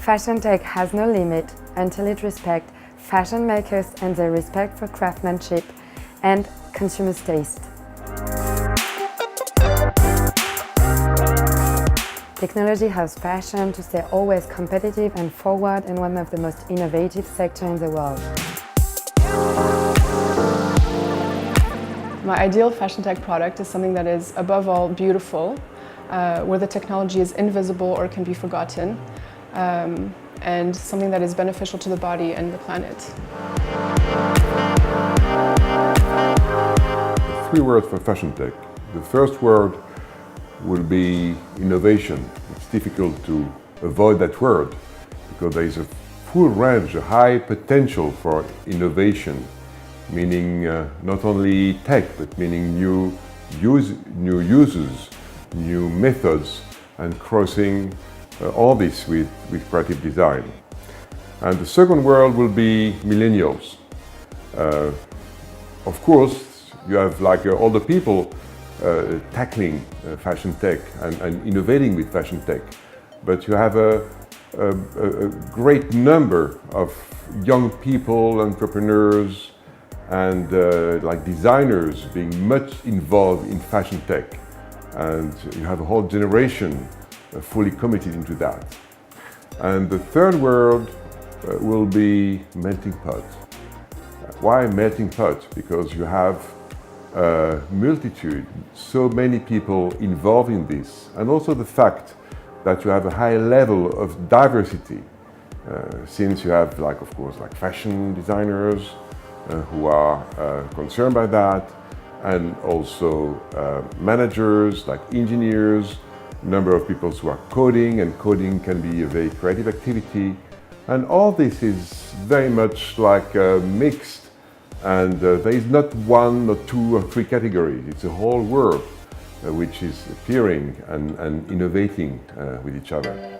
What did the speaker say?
Fashion tech has no limit until it respects fashion makers and their respect for craftsmanship and consumers' taste. Technology helps fashion to stay always competitive and forward in one of the most innovative sectors in the world. My ideal fashion tech product is something that is above all beautiful, where the technology is invisible or can be forgotten, and something that is beneficial to the body and the planet. 3 words for fashion tech. The first word will be innovation. It's difficult to avoid that word because there is a full range, a high potential for innovation, meaning not only tech, but meaning new uses, new methods, and crossing all this with creative design. And the second word will be millennials. Of course, you have like older people tackling fashion tech and innovating with fashion tech, but you have a great number of young people, entrepreneurs, and like designers being much involved in fashion tech, and you have a whole generation fully committed into that. And the third word will be melting pot. Why melting pot? Because you have a multitude, so many people involved in this, and also the fact that you have a high level of diversity, since you have, like, of course, like fashion designers who are concerned by that, and also managers, like engineers, number of people who are coding, and coding can be a very creative activity, and all this is very much like mixed. And there is not 1 or 2 or 3 categories. It's a whole world which is appearing and innovating with each other.